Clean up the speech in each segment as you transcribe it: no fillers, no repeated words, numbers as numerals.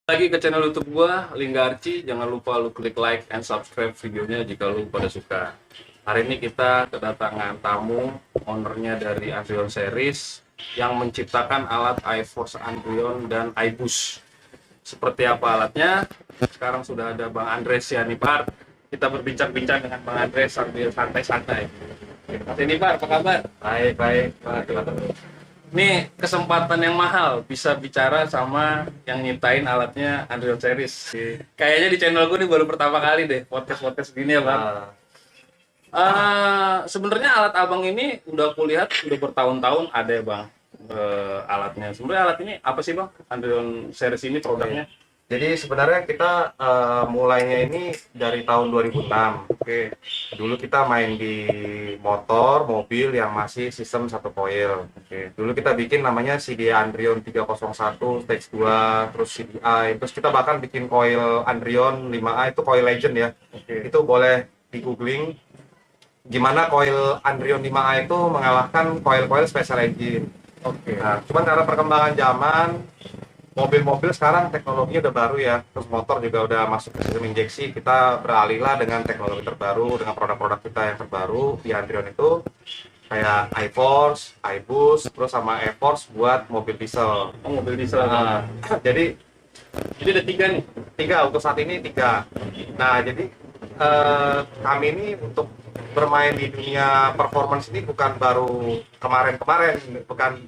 Lagi ke channel YouTube gua, Linggarci. Jangan lupa lu klik like and subscribe videonya jika lu pada suka. Hari ini kita kedatangan tamu, ownernya dari Andrion Series yang menciptakan alat iForce Andrion dan iBoost. Seperti apa alatnya? Sekarang sudah ada Bang Andres Sianipar. Kita berbincang-bincang dengan Bang Andres sambil santai-santai. Mas Sianipar, apa kabar? Baik, baik. Pak. Ini kesempatan yang mahal bisa bicara sama yang nyiptain alatnya Andrion Series. Kayaknya di channel gue ini baru pertama kali deh podcast gini ya bang. Ah, Sebenarnya alat abang ini udah aku lihat udah bertahun-tahun ada ya bang, alatnya. Sebenarnya alat ini apa sih bang? Andrion Series ini produknya? jadi sebenarnya kita mulainya ini dari tahun 2006. Oke, Dulu kita main di motor, mobil yang masih sistem satu coil. oke, Dulu kita bikin namanya CD Andrion 301 stage 2, terus CDI. Terus kita bahkan bikin coil Andrion 5A itu coil legend ya. oke, Itu boleh di googling gimana coil Andrion 5A itu mengalahkan coil-coil special engine. oke. Nah, cuman karena perkembangan zaman, mobil-mobil sekarang teknologinya udah baru ya, terus motor juga udah masuk ke sistem injeksi. Kita beralihlah dengan teknologi terbaru, dengan produk-produk kita yang terbaru di Andrion itu kayak iForce, iBoost, terus sama eForce buat mobil diesel. Oh, mobil diesel. Nah, jadi Jadi ada tiga nih. tiga untuk saat ini tiga. Nah, jadi kami ini untuk bermain di dunia performance ini bukan baru kemarin-kemarin, bukan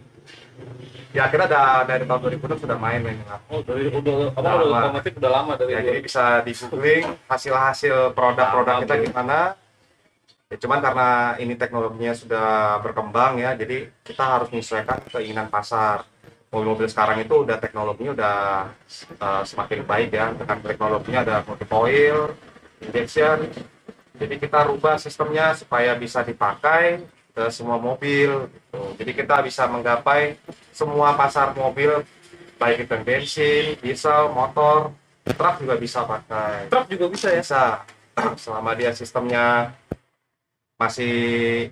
ya akhirnya dari tahun 2006 sudah main. Oh, dari udah apa Udah udah lama. otomatis udah lama dari Ya, jadi bisa di googling hasil-hasil produk-produk kita Oke. gimana. Ya, cuman karena ini teknologinya sudah berkembang ya, jadi kita harus menyesuaikan keinginan pasar. Mobil-mobil sekarang itu udah teknologinya udah semakin baik ya, dengan teknologinya ada multi coil, injection. Jadi kita rubah sistemnya supaya bisa dipakai ke semua mobil gitu. Jadi kita bisa menggapai semua pasar mobil, baik itu bensin, diesel, motor, truk juga bisa pakai. Truk juga bisa ya? Bisa selama dia sistemnya masih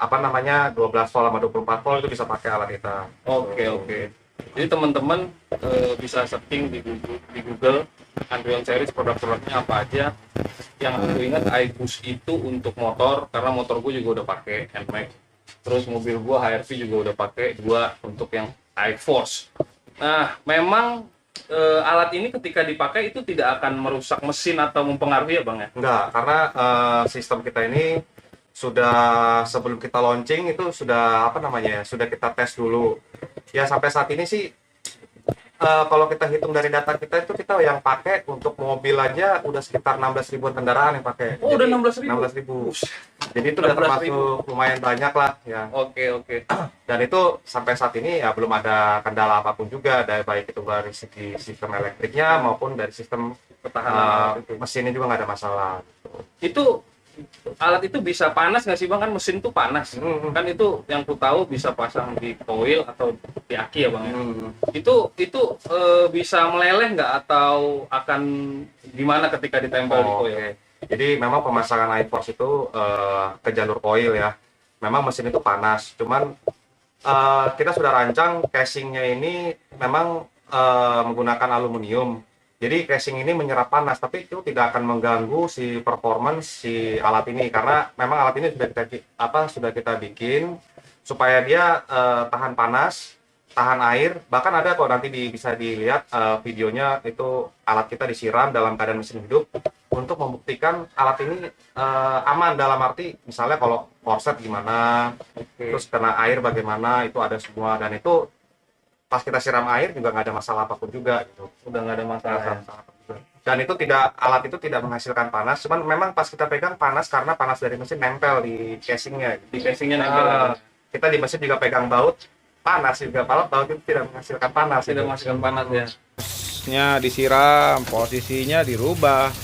apa namanya 12 volt sama 24 volt itu bisa pakai alat kita. Oke, oke. Jadi teman-teman bisa searching di Google Andrion Series produk-produknya apa aja. Yang aku ingat iBoost itu untuk motor karena motor gue juga udah pakai NMAX. Terus mobil gue HRV juga udah pakai dua untuk yang iForce. Nah, memang alat ini ketika dipakai itu tidak akan merusak mesin atau mempengaruhi ya bang ya? Enggak, karena sistem kita ini sudah sebelum kita launching itu sudah apa namanya ya, sudah kita tes dulu. Ya sampai saat ini sih kalau kita hitung dari data kita itu kita yang pakai untuk mobil aja udah sekitar 16 ribuan kendaraan yang pakai. Oh, udah Jadi, 16.000? 16.000. Jadi itu udah 16.000. termasuk lumayan banyak lah ya. Oke, oke. Dan itu sampai saat ini ya belum ada kendala apapun juga, dari baik itu dari segi sistem elektriknya maupun dari sistem Ketahanan alat itu. mesinnya juga nggak ada masalah. Itu alat itu bisa panas nggak sih bang? Kan mesin tuh panas. Kan itu yang ku tahu bisa pasang di coil atau di aki ya bang ya? Itu bisa meleleh nggak atau akan gimana ketika ditempel di coil? Oke. Jadi memang pemasangan iForce itu ke jalur coil ya. Memang mesin itu panas. Cuman kita sudah rancang casingnya ini memang menggunakan aluminium. Jadi casing ini menyerap panas, tapi itu tidak akan mengganggu si performance si alat ini karena memang alat ini sudah kita bikin supaya dia tahan panas, tahan air. Bahkan ada kok nanti bisa dilihat videonya itu alat kita disiram dalam keadaan mesin hidup untuk membuktikan alat ini aman, dalam arti misalnya kalau korset gimana, terus kena air bagaimana, itu ada semua. Dan itu pas kita siram air juga nggak ada masalah apapun juga gitu. Udah nggak ada masalah. Dan itu alat itu tidak menghasilkan panas, cuman memang pas kita pegang panas karena panas dari mesin nempel di casingnya. Di casingnya nempel. Kita di mesin juga pegang baut, panas juga. Baut itu tidak menghasilkan panas. Tidak gitu. menghasilkan panas ya. Nya disiram, posisinya dirubah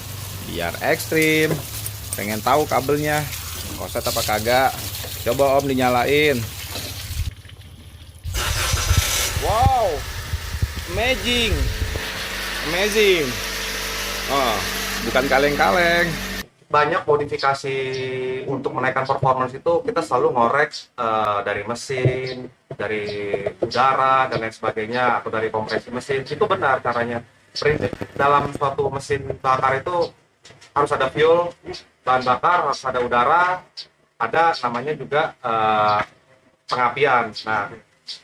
biar ekstrim. Pengen tahu kabelnya koset apa kagak? Coba om dinyalain. Wow, amazing, amazing. Oh, bukan kaleng-kaleng. Banyak modifikasi untuk menaikkan performance itu kita selalu ngorek dari mesin, dari udara dan lain sebagainya, atau dari kompresi mesin. Itu benar caranya. prinsip dalam suatu mesin bakar itu harus ada fuel, bahan bakar, harus ada udara, ada namanya juga pengapian. Nah,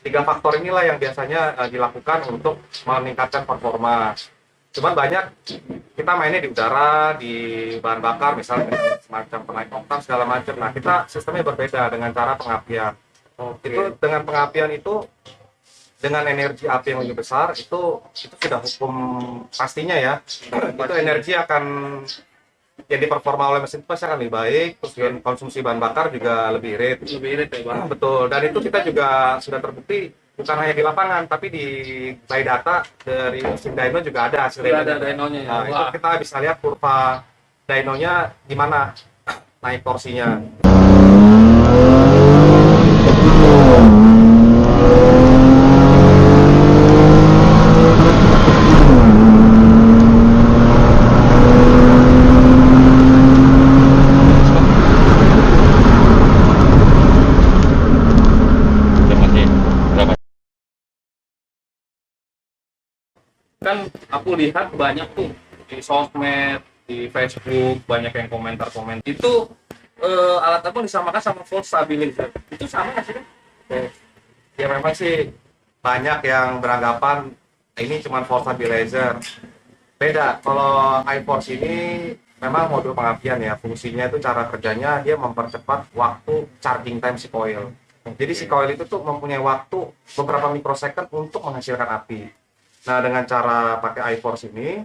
tiga faktor inilah yang biasanya dilakukan untuk meningkatkan performa. Cuman banyak kita mainnya di udara, di bahan bakar, misalnya semacam penaik oktan segala macam. Nah, kita sistemnya berbeda dengan cara pengapian. Itu dengan pengapian itu dengan energi api yang lebih besar itu sudah hukum pastinya ya. Itu energi akan yang diperforma oleh mesin itu pasti akan lebih baik, terus konsumsi bahan bakar juga lebih irit. Lebih irit ya bang. Betul, dan itu kita juga sudah terbukti bukan hanya di lapangan, tapi di by data dari mesin dyno juga ada hasil Sudah ada dynonya ya. Nah, itu kita bisa lihat kurva dynonya di mana naik torsinya. Kan aku lihat banyak tuh di sosmed, di Facebook, banyak yang komentar-komentar itu alat apa disamakan sama force stabilizer. Itu sama nggak sih? Ya memang sih banyak yang beranggapan ini cuma force stabilizer. Beda, kalau iForce ini memang modul pengapian ya, fungsinya itu cara kerjanya dia mempercepat waktu charging time si coil. Jadi si coil itu tuh mempunyai waktu beberapa mikrosecond untuk menghasilkan api. Nah, dengan cara pakai iForce ini,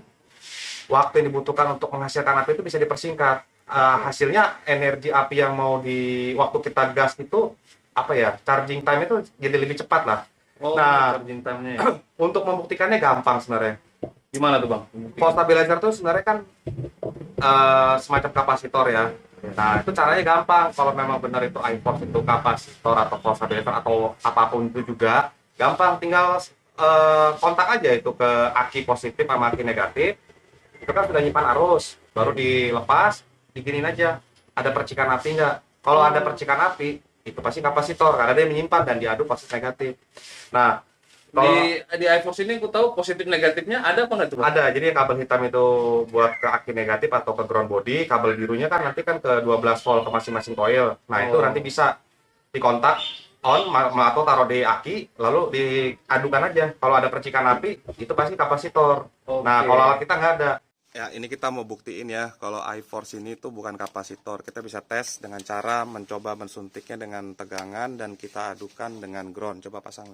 waktu yang dibutuhkan untuk menghasilkan api itu bisa dipersingkat. Hasilnya energi api yang mau di waktu kita gas itu apa ya, charging time itu jadi lebih cepat lah. Oh, Nah, charging time-nya ya. untuk membuktikannya gampang sebenarnya. Gimana tuh bang? Force stabilizer itu sebenarnya kan semacam kapasitor ya. Nah, itu caranya gampang. Kalau memang benar itu iForce itu kapasitor atau force stabilizer atau apapun itu juga, gampang. Tinggal kontak aja itu ke aki positif sama aki negatif. Itu kan sudah nyimpan arus, baru dilepas, diginin aja. Ada percikan api nggak? Kalau ada percikan api, itu pasti kapasitor, karena dia menyimpan dan diaduk pasti negatif. Nah, kalau Di iForce ini aku tahu positif negatifnya ada apa nggak tuh bang? ada, jadi kabel hitam itu buat ke aki negatif atau ke ground body, kabel birunya kan nanti kan ke 12 volt ke masing-masing coil. Nah, itu nanti bisa dikontak on atau taruh di aki, lalu diadukan aja. Kalau ada percikan api, itu pasti kapasitor. Nah, kalau alat kita nggak ada. Ya, ini kita mau buktiin ya kalau iForce ini tuh bukan kapasitor. Kita bisa tes dengan cara mencoba mensuntiknya dengan tegangan dan kita adukan dengan ground. Coba pasang.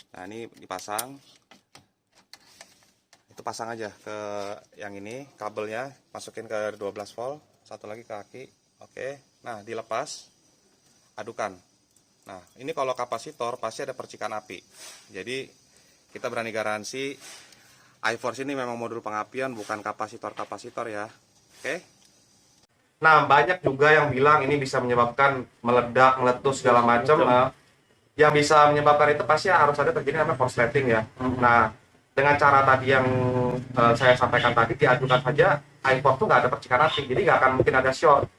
Nah, ini dipasang. Itu pasang aja ke yang ini, kabelnya masukin ke 12 volt, satu lagi ke aki. Oke. Nah, dilepas. Adukan. Nah, ini kalau kapasitor pasti ada percikan api. Jadi, kita berani garansi iForce ini memang modul pengapian, bukan kapasitor-kapasitor ya. Oke. Nah, banyak juga yang bilang ini bisa menyebabkan meledak, meletus segala macam. Yang bisa menyebabkan itu pasti harus ada terjadi namanya korsleting ya. Nah, dengan cara tadi yang saya sampaikan tadi, diadukan saja, iForce tuh nggak ada percikan api, jadi nggak akan mungkin ada short.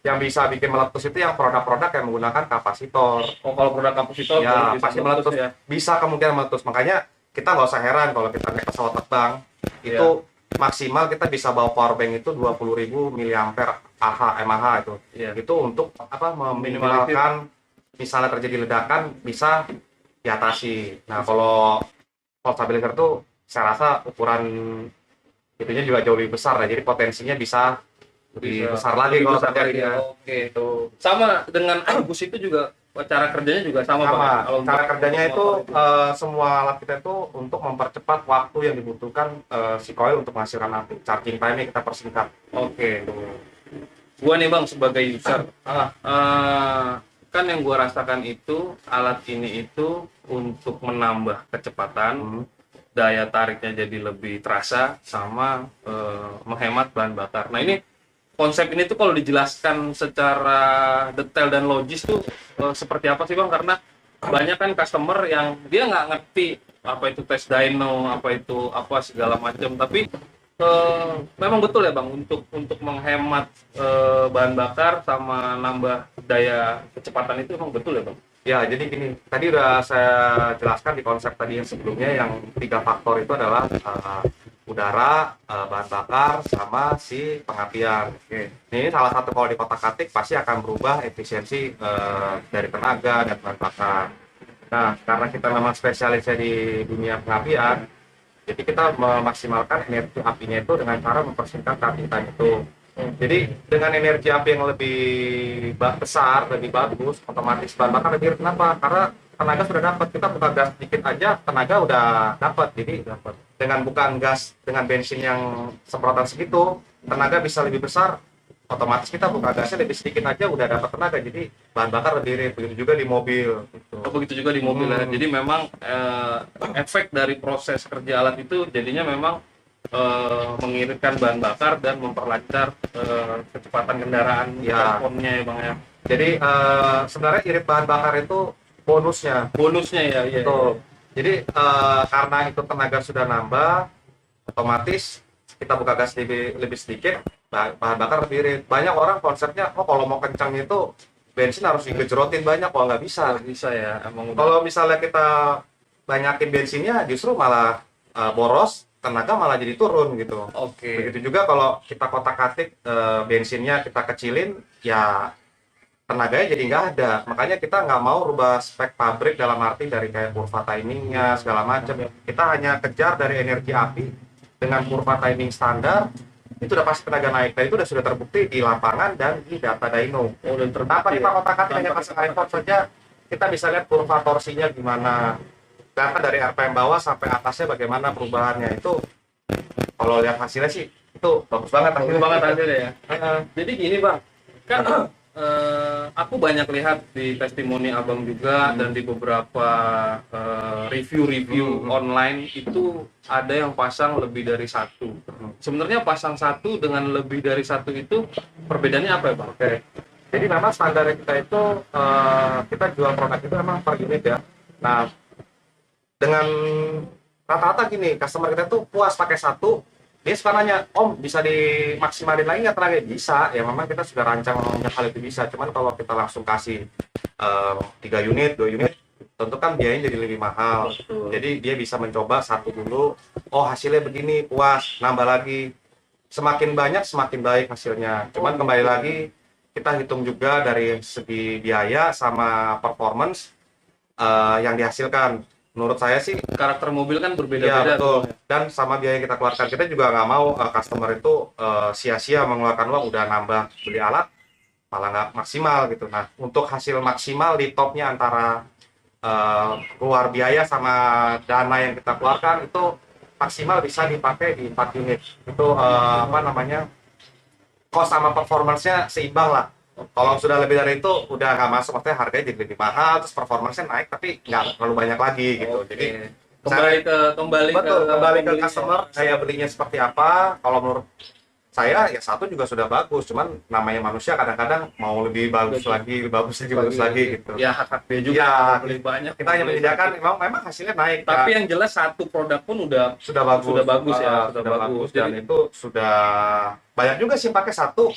Yang bisa bikin meletus itu yang produk-produk yang menggunakan kapasitor. Oh, kalau produk kapasitor Ya, bisa pasti meletus. ya. Bisa kemungkinan meletus. Makanya kita nggak usah heran kalau kita naik pesawat terbang, itu maksimal kita bisa bawa power bank itu 20.000 mAh mAh itu. Itu untuk apa, meminimalkan misalnya terjadi ledakan bisa diatasi. Nah, kalau force stabilizer tuh saya rasa ukuran itunya juga jauh lebih besar ya, jadi potensinya bisa lebih besar lagi kalau terjadi. Oke, tuh. Sama dengan Agus itu juga cara kerjanya juga sama, Sama. Bang. Kalau Cara kerjanya itu semua alat kita itu untuk mempercepat waktu yang dibutuhkan si coil untuk menghasilkan api. Charging time-nya kita persingkat. Oke, tuh. Gua nih Bang sebagai user, kan yang gua rasakan itu alat ini itu untuk menambah kecepatan, daya tariknya jadi lebih terasa, sama menghemat bahan bakar. Nah, ini konsep ini tuh kalau dijelaskan secara detail dan logis tuh seperti apa sih Bang? Karena banyak kan customer yang dia nggak ngerti apa itu tes dyno, apa itu apa segala macam, tapi memang betul ya Bang untuk menghemat bahan bakar sama nambah daya kecepatan itu memang betul ya Bang? Ya, jadi gini, tadi udah saya jelaskan di konsep tadi yang sebelumnya, yang 3 faktor itu adalah udara, bahan bakar, sama si pengapian. Oke. Ini salah satu kalau di kotak-atik pasti akan berubah efisiensi dari tenaga dan bahan bakar. Nah, karena kita memang spesialisnya di dunia pengapian, jadi kita memaksimalkan energi apinya itu dengan cara mempersingkat cooking time itu. Jadi dengan energi api yang lebih besar, lebih bagus, otomatis bahan bakar lebih irit. Kenapa? Karena tenaga sudah dapat. Kita buka gas dikit aja, tenaga udah dapat. Jadi dengan bukan gas dengan bensin yang semprotan segitu, tenaga bisa lebih besar. Otomatis kita buka gasnya lebih sedikit aja udah dapat tenaga. Jadi bahan bakar lebih irit. Begitu juga di mobil. Gitu. Oh, begitu juga di mobil ya. Jadi memang efek dari proses kerja alat itu jadinya memang mengiritkan bahan bakar dan memperlancar kecepatan kendaraan Ya. teleponnya ya Bang ya. Jadi sebenarnya irit bahan bakar itu bonusnya. Bonusnya ya, iya. Betul. Jadi karena itu tenaga sudah nambah, otomatis kita buka gas lebih sedikit, bahan bakar lebih irit. Banyak orang konsepnya, oh kalau mau kencang itu bensin harus digejrotin banyak, kalau nggak bisa. Bisa ya, emang udah. Kalau misalnya kita banyakin bensinnya, justru malah boros, tenaga malah jadi turun gitu. Oke. Begitu juga kalau kita kotak-atik bensinnya kita kecilin, ya tenaganya jadi nggak ada. Makanya kita nggak mau rubah spek pabrik dalam arti dari kayak kurva timingnya segala macam. Kita hanya kejar dari energi api dengan kurva timing standar, itu udah pasti tenaga naik. Dan itu sudah terbukti di lapangan dan di data dyno. Oh, dan Tanpa kita kotak-atik hanya pasang iPhone saja, kita bisa lihat kurva torsinya gimana. Data dari RPM bawah sampai atasnya bagaimana perubahannya. Itu kalau lihat hasilnya sih itu bagus banget bagus banget hasilnya ya. Heeh. Jadi gini Bang, kan aku banyak lihat di testimoni Abang juga dan di beberapa review-review online itu ada yang pasang lebih dari satu. Sebenarnya pasang satu dengan lebih dari satu itu perbedaannya apa ya Bang? Oke. Jadi memang standar kita itu kita jual produk itu memang per unit ya. Nah, dengan rata-rata gini, customer kita tuh puas pakai satu, dia suka nanya, Om bisa dimaksimalin lagi nggak tenaga? Bisa, ya memang kita sudah rancang hal itu bisa. Cuman kalau kita langsung kasih 3 unit, 2 unit, tentu kan biayanya jadi lebih mahal. Betul. Jadi dia bisa mencoba satu dulu, oh hasilnya begini, puas, nambah lagi. Semakin banyak semakin baik hasilnya. Cuman kembali lagi, kita hitung juga dari segi biaya sama performance yang dihasilkan. Menurut saya sih Karakter mobil kan ya berbeda-beda betul, tuh. dan sama biaya yang kita keluarkan, kita juga nggak mau customer itu sia-sia mengeluarkan uang udah nambah beli alat malah nggak maksimal gitu. Nah, untuk hasil maksimal di topnya antara keluar biaya sama dana yang kita keluarkan itu maksimal bisa dipakai di 4 unit itu apa namanya, cost sama performance-nya seimbang lah. Kalau sudah lebih dari itu udah nggak masuk, maksudnya harganya jadi lebih mahal, terus performance-nya naik tapi nggak terlalu banyak lagi gitu. Oke. Jadi kembali betul, kembali ke pembelinya. customer kayak belinya seperti apa. Kalau menurut saya ya satu juga sudah bagus, cuman namanya manusia kadang-kadang mau lebih bagus Betul. lagi, lebih bagus lagi gitu. Ya hak dia juga Ya, beli banyak. kita hanya menyediakan, memang hasilnya naik. Tapi ya. yang jelas satu produk pun udah Sudah bagus, sudah bagus ya, sudah sudah bagus. dan Jadi- itu sudah banyak juga sih pakai satu,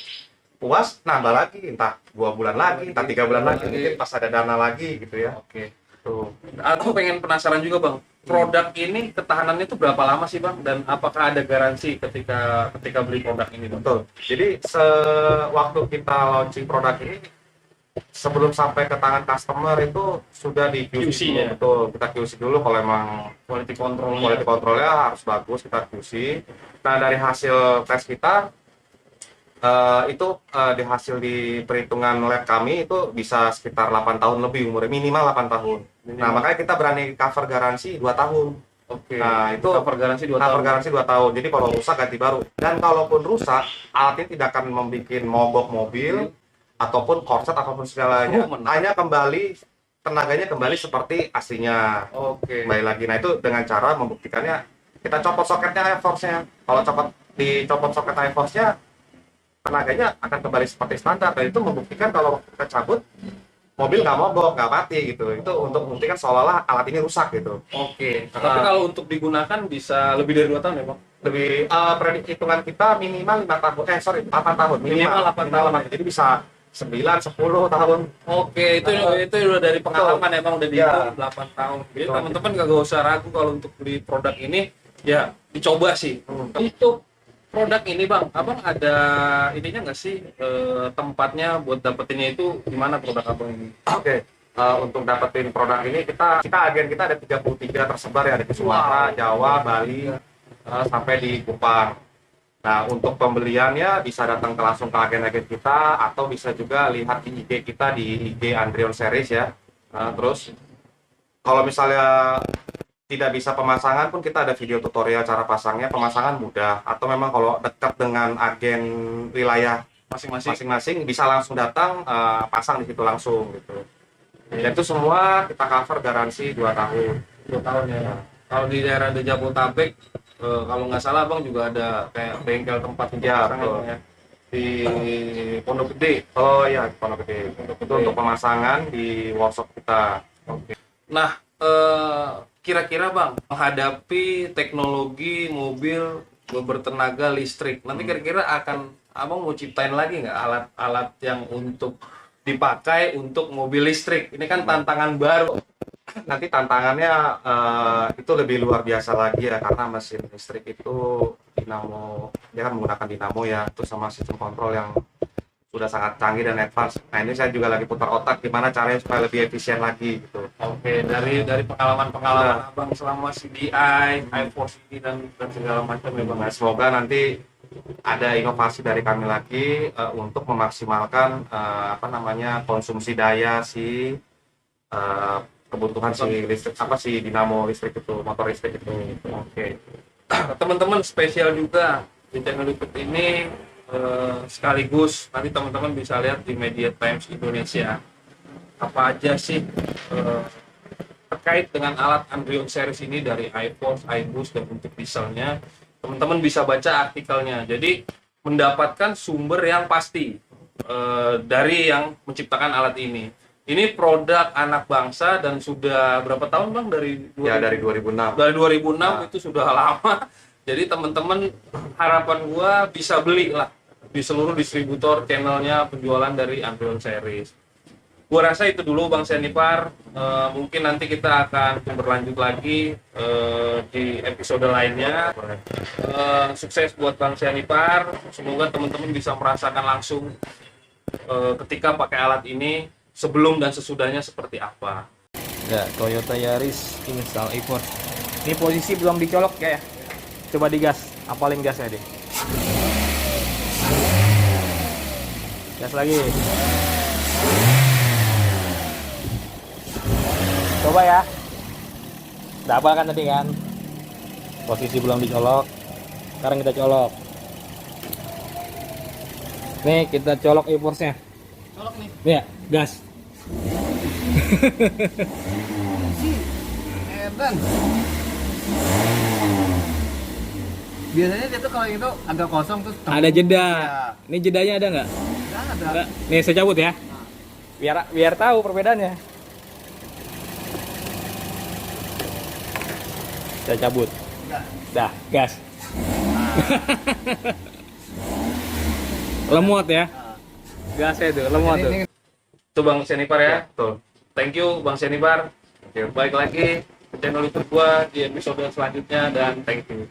puas nambah lagi, entah 2 bulan lagi, entah 3 bulan lagi, mungkin pas ada dana lagi gitu ya. Oke. Tuh. Aku pengen penasaran juga Bang. Produk ini ketahanannya itu berapa lama sih Bang? Dan apakah ada garansi ketika beli produk ini Bang? Betul. Jadi sewaktu kita launching produk ini, sebelum sampai ke tangan customer itu sudah di QC QC dulu, ya? betul. Kita QC dulu kalau emang Quality control. quality controlnya harus bagus, kita QC. Nah, dari hasil tes kita itu di hasil di perhitungan lab kami itu bisa sekitar 8 tahun lebih umurnya, minimal 8 tahun. Nah, makanya kita berani cover garansi 2 tahun. Oke. Nah, itu cover garansi 2 cover tahun. garansi 2 tahun. Jadi kalau rusak ganti baru. Dan kalaupun rusak, alat ini tidak akan membuat mogok mobil ataupun korset ataupun segalanya. Oh, menarik. Hanya kembali tenaganya kembali seperti aslinya. Oke. Kembali lagi. Nah, itu dengan cara membuktikannya kita copot soketnya iForce-nya. Kalau dicopot soket iForce-nya, tenaganya akan kembali seperti standar. Dan itu membuktikan kalau kita cabut mobil nggak mogok, nggak mati gitu. Itu untuk membuktikan seolah-olah alat ini rusak gitu. Oke. Tapi kalau untuk digunakan bisa lebih dari 2 tahun ya Bang? Lebih prediksi hitungan kita minimal 5 tahun, 8 tahun Minimal 8 tahun. Jadi bisa 9-10 tahun. Oke, itu udah dari pengalaman emang udah Ya. dihitung 8 tahun. Jadi Betul. teman-teman gak usah ragu kalau untuk beli produk ini, ya dicoba sih. Untuk produk ini Bang, Abang ada ininya nggak sih tempatnya buat dapetinnya itu gimana produk Abang ini? Oke. Untuk dapetin produk ini kita agen kita ada 33 tersebar ya di Sumatera, Jawa, Bali, sampai di Kupang. Nah, untuk pembeliannya bisa datang langsung ke agen-agen kita atau bisa juga lihat di IG kita di IG Andrion Series ya. Terus kalau misalnya tidak bisa pemasangan pun kita ada video tutorial cara pasangnya, pemasangan mudah. Atau memang kalau dekat dengan agen wilayah masing-masing bisa langsung datang pasang di situ langsung gitu. Dan itu semua kita cover garansi 2 tahun. 2 tahun ya. Kalau di daerah Jabodetabek, kalau nggak salah Bang juga ada kayak bengkel tempat untuk Ya, pasangan betul. ya. Di Pondok Gede. Oh iya, Pondok Gede. Itu untuk pemasangan di workshop kita. Nah, kira-kira Bang, menghadapi teknologi mobil bertenaga listrik, nanti kira-kira akan Abang mau ciptain lagi nggak alat-alat yang untuk dipakai untuk mobil listrik? Ini kan tantangan baru. Nanti tantangannya itu lebih luar biasa lagi ya, karena mesin listrik itu dinamo, dia kan menggunakan dinamo ya, itu sama sistem kontrol yang sudah sangat canggih dan advance. Nah, ini saya juga lagi putar otak gimana caranya supaya lebih efisien lagi gitu. Oke, dari pengalaman Abang selama CDI, iForce ini dan segala macam ya Bang. Nah, semoga nanti ada inovasi dari kami lagi untuk memaksimalkan konsumsi daya si kebutuhan si listrik, si dinamo listrik itu, motor listrik itu. Oke. Teman-teman, spesial juga di channel YouTube ini, sekaligus nanti teman-teman bisa lihat di Media Times Indonesia apa aja sih terkait dengan alat Andrion series ini, dari iForce, iBoost, dan untuk dieselnya. Teman-teman bisa baca artikelnya, jadi mendapatkan sumber yang pasti dari yang menciptakan alat ini. Ini produk anak bangsa dan sudah berapa tahun Bang? Dari 2006. Dari 2006 Nah. itu sudah lama. Jadi teman-teman, harapan gua bisa beli lah di seluruh distributor channelnya penjualan dari Andrion series. Gua rasa itu dulu Bang Sianipar. Mungkin nanti kita akan berlanjut lagi di episode lainnya. Sukses buat Bang Sianipar. Semoga teman-teman bisa merasakan langsung ketika pakai alat ini, sebelum dan sesudahnya seperti apa. Ya, Toyota Yaris install e-force. Ini posisi belum dicolok ya. Coba digas, apalin gasnya deh. Gas lagi. Coba ya. Udah apa kan tadi kan? Posisi belum dicolok. Sekarang kita colok. Nih, kita colok e-force-nya. Colok nih. Nih ya, gas. Edan. Biasanya dia tuh kalau itu agak kosong terus Ada jeda. Ya, Ini jedanya ada nggak? nggak ada. Enggak. Nih saya cabut ya. Biar tahu perbedaannya. Saya cabut. Nggak. Dah, gas. Lemot ya. Gasnya itu, lemot tuh. Ini Itu Bang Sianipar ya. Betul. Thank you Bang Sianipar. Baik lagi ke channel YouTube gua di episode selanjutnya, dan thank you.